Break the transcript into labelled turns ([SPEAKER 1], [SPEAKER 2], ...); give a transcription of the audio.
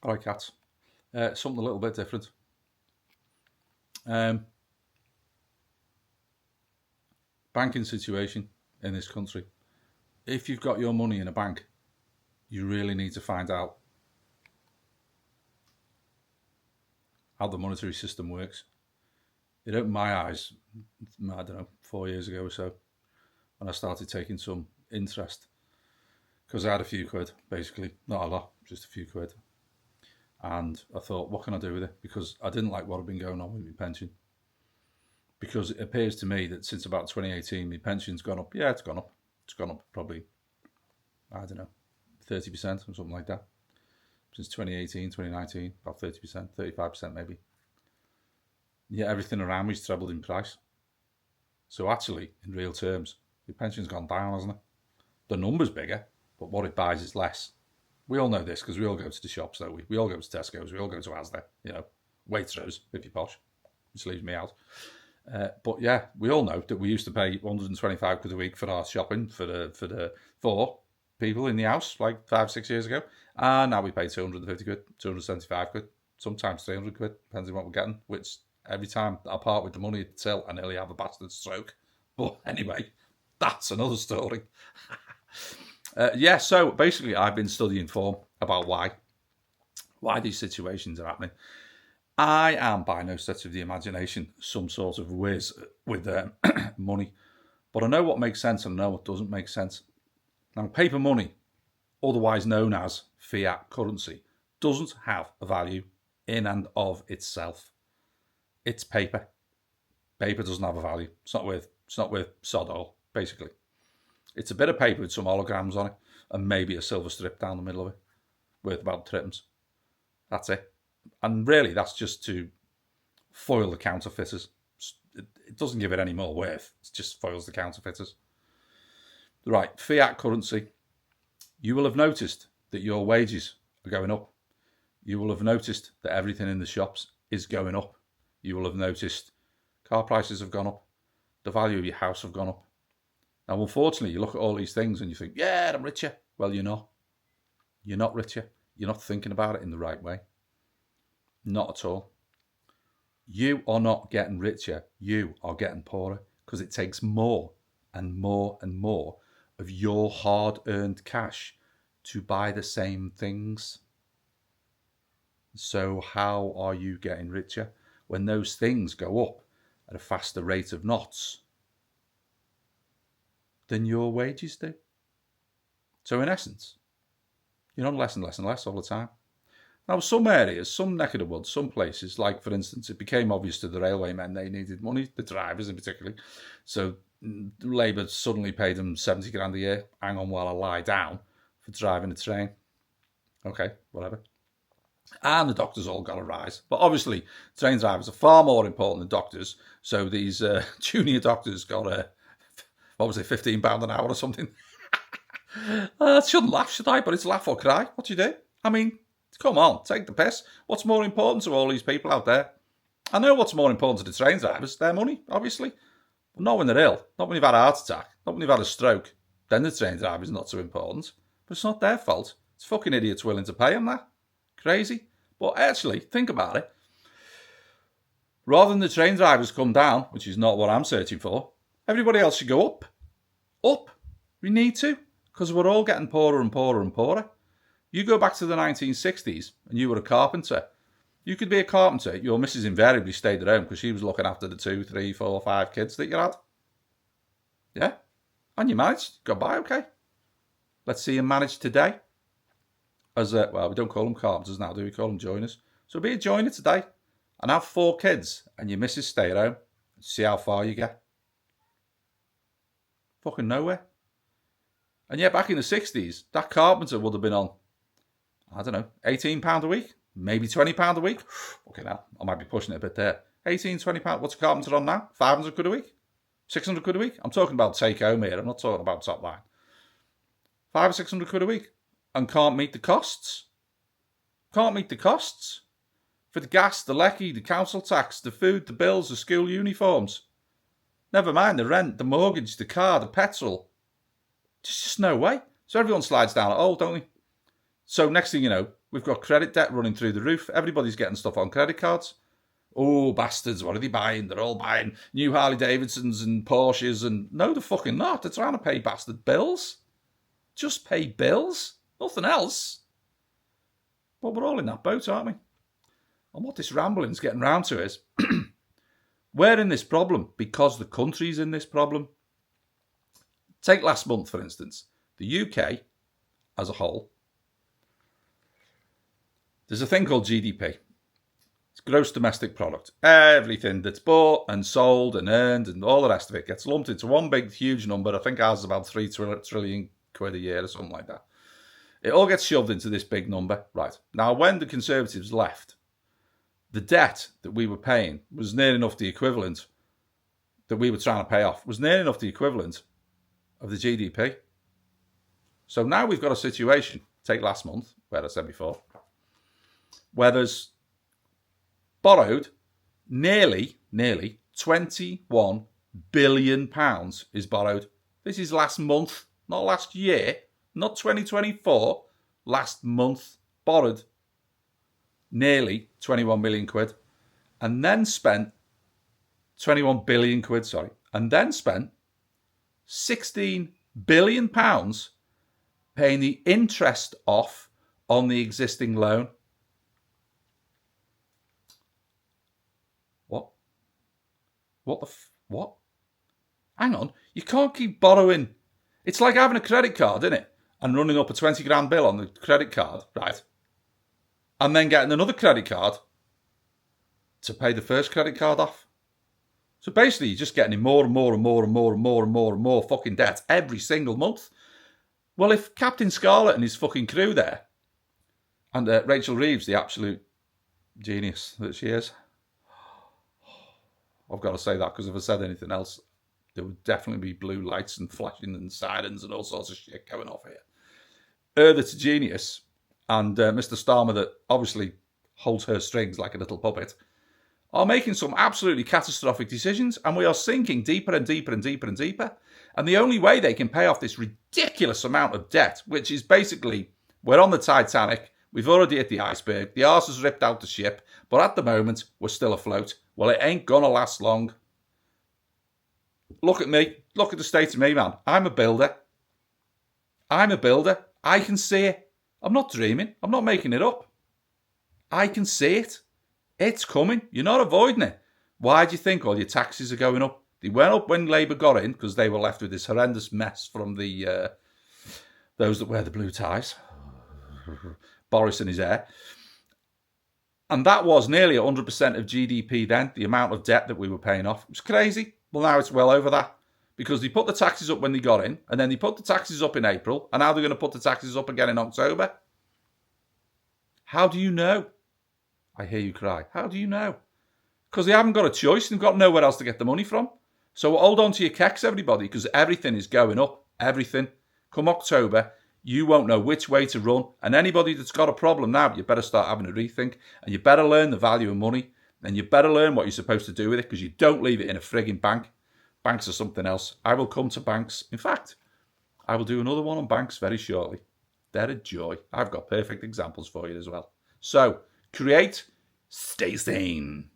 [SPEAKER 1] I like cats. Something a little bit different. Banking situation in this country. If you've got your money in a bank, you really need to find out how the monetary system works. It opened my eyes, I don't know, 4 years ago or so, when I started taking some interest. Because I had a few quid, basically. Not a lot, just a few quid. And I thought, what can I do with it? Because I didn't like what had been going on with my pension. Because it appears to me that since about 2018, my pension's gone up. Yeah, it's gone up. It's gone up probably, I don't know, 30% or something like that. Since 2018, 2019, about 30%, 35% maybe. Yeah, everything around me's trebled in price. So actually, in real terms, your pension's gone down, hasn't it? The number's bigger, but what it buys is less. We all know this because we all go to the shops, don't we? We all go to Tesco's, we all go to Asda, Waitrose, if you're posh, which leaves me out. But yeah, we all know that we used to pay 125 quid a week for our shopping for the four people in the house like 5-6 years ago, and now we pay 250 quid, 275 quid, sometimes 300 quid, depends on what we're getting. Which every time I part with the money at the till, I nearly have a bastard stroke. But anyway, that's another story. So basically, I've been studying form about why these situations are happening. I am by no stretch of the imagination some sort of whiz with money, but I know what makes sense and I know what doesn't make sense. Now, paper money, otherwise known as fiat currency, doesn't have a value in and of itself. It's paper. Paper doesn't have a value. It's not worth sod all, basically. It's a bit of paper with some holograms on it and maybe a silver strip down the middle of it, worth about threepence. That's it. And really, that's just to foil the counterfeiters. It doesn't give it any more worth. It just foils the counterfeiters. Right, fiat currency. You will have noticed that your wages are going up. You will have noticed that everything in the shops is going up. You will have noticed car prices have gone up. The value of your house have gone up. Now, unfortunately, you look at all these things and you think, yeah, I'm richer. Well, you're not. You're not richer. You're not thinking about it in the right way. Not at all. You are not getting richer. You are getting poorer because it takes more and more and more of your hard-earned cash to buy the same things. So how are you getting richer when those things go up at a faster rate of knots than your wages do? So in essence, you're on less and less and less all the time. Now, some areas, some neck of the woods, some places, like for instance, it became obvious to the railway men they needed money, the drivers in particular. So Labour suddenly paid them 70 grand a year, hang on while I lie down, for driving a train. Okay, whatever. And the doctors all got a rise. But obviously, train drivers are far more important than doctors. So these junior doctors got £15 an hour or something. I shouldn't laugh, should I? But it's laugh or cry. What do you do? I mean, come on, take the piss. What's more important to all these people out there? I know what's more important to the train drivers. Their money, obviously. But not when they're ill. Not when you've had a heart attack. Not when you've had a stroke. Then the train driver's not so important. But it's not their fault. It's fucking idiots willing to pay them that. Crazy. But actually, think about it. Rather than the train drivers come down, which is not what I'm searching for, everybody else should go up. Up. We need to. Because we're all getting poorer and poorer and poorer. You go back to the 1960s and you were a carpenter. You could be a carpenter. Your missus invariably stayed at home because she was looking after the 2, 3, 4, 5 kids that you had. Yeah? And you managed. Got by okay. Let's see you manage today. We don't call them carpenters now, do we? Call them joiners. So be a joiner today and have 4 kids and your missus stay at home. See how far you get. Fucking nowhere. And yet back in the 60s, that carpenter would have been on, I don't know, £18 a week, maybe £20 a week. Okay, now I might be pushing it a bit there. £18, £20. What's a carpenter on now? 500 quid a week? 600 quid a week? I'm talking about take home here. I'm not talking about top line. 500 or 600 quid a week. And can't meet the costs. Can't meet the costs. For the gas, the lecky, the council tax, the food, the bills, the school uniforms. Never mind the rent, the mortgage, the car, the petrol. There's just no way. So everyone slides down a hole, don't they? So next thing you know, We've got credit debt running through the roof. Everybody's getting stuff on credit cards. Oh, bastards, what are they buying? They're all buying new Harley Davidsons and Porsches, and no, they're fucking not. They're trying to pay bastard bills. Just pay bills. Nothing else. But we're all in that boat, aren't we? And what this rambling's getting round to is, we're in this problem because the country's in this problem. Take last month, for instance. The UK, as a whole, there's a thing called GDP. It's gross domestic product. Everything that's bought and sold and earned and all the rest of it gets lumped into one big, huge number. I think ours is about 3 trillion quid a year or something like that. It all gets shoved into this big number. Right. Now, when the Conservatives left, the debt that we were paying was near enough the equivalent that we were trying to pay off, was near enough the equivalent of the GDP. So now we've got a situation, take last month, where I said before, where there's borrowed nearly 21 billion pounds is borrowed. This is last month, not last year, not 2024, last month borrowed nearly 21 million quid and then spent 21 billion quid, and then spent 16 billion pounds paying the interest off on the existing loan. What? Hang on. You can't keep borrowing. It's like having a credit card, isn't it? And running up a 20 grand bill on the credit card, right? And then getting another credit card to pay the first credit card off. So basically, you're just getting in more and more and more and more and more and more and more fucking debt every single month. Well, if Captain Scarlet and his fucking crew there, and Rachel Reeves, the absolute genius that she is, I've got to say that because if I said anything else, there would definitely be blue lights and flashing and sirens and all sorts of shit going off here. Her that's a genius, and Mr. Starmer that obviously holds her strings like a little puppet, are making some absolutely catastrophic decisions, and we are sinking deeper and deeper and deeper and deeper. And the only way they can pay off this ridiculous amount of debt, which is basically, we're on the Titanic, we've already hit the iceberg, the arse has ripped out the ship, but at the moment, we're still afloat. Well, it ain't gonna last long. Look at me. Look at the state of me, man. I'm a builder. I can see it. I'm not dreaming. I'm not making it up. I can see it. It's coming. You're not avoiding it. Why do you think all your taxes are going up? They went up when Labour got in because they were left with this horrendous mess from the those that wear the blue ties. Boris and his heir. And that was nearly 100% of GDP then, the amount of debt that we were paying off. It was crazy. Well, now it's well over that. Because they put the taxes up when they got in, and then they put the taxes up in April, and now they're going to put the taxes up again in October. How do you know? I hear you cry. How do you know? Because they haven't got a choice. They've got nowhere else to get the money from. So hold on to your kecks, everybody, because everything is going up. Everything. Come October, you won't know which way to run. And anybody that's got a problem now, you better start having a rethink. And you better learn the value of money. And you better learn what you're supposed to do with it, because you don't leave it in a frigging bank. Banks are something else. I will come to banks. In fact, I will do another one on banks very shortly. They're a joy. I've got perfect examples for you as well. So, create, stay sane.